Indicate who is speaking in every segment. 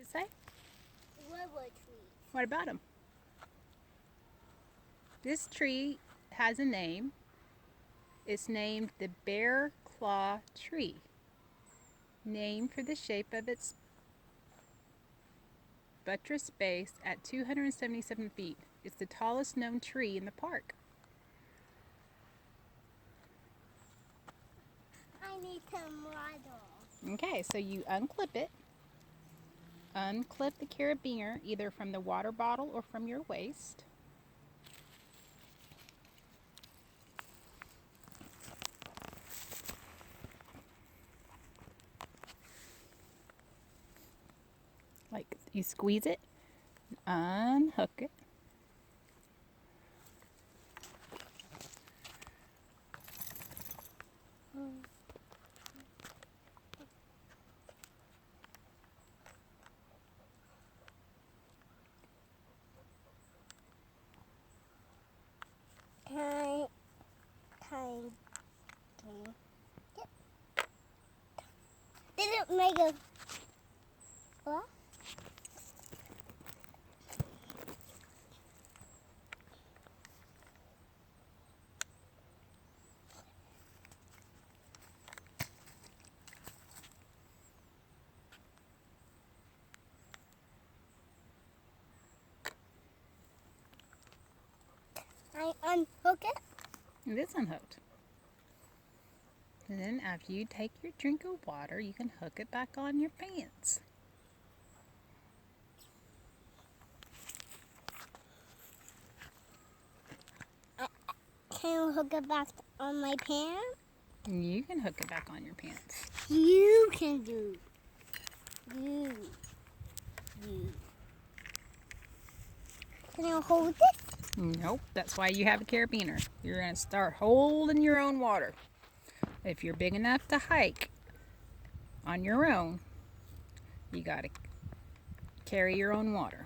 Speaker 1: it say?
Speaker 2: Redwood tree.
Speaker 1: What about them? This tree has a name. It's named the Bear Claw Tree, named for the shape of its buttress base at 277 feet. It's the tallest known tree in the park.
Speaker 2: I need some water.
Speaker 1: Okay, so you unclip it. Unclip the carabiner either from the water bottle or from your waist. Like you squeeze it, unhook it.
Speaker 2: Did it make a what? I unhook it.
Speaker 1: It is unhooked. And then after you take your drink of water, you can hook it back on your pants.
Speaker 2: Can you hook it back on my pants?
Speaker 1: You can hook it back on your pants.
Speaker 2: You can do. You. Can I hold it?
Speaker 1: Nope, that's why you have a carabiner. You're going to start holding your own water. If you're big enough to hike on your own, you got to carry your own water.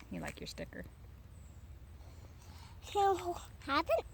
Speaker 1: You like your sticker?
Speaker 2: Can I have it?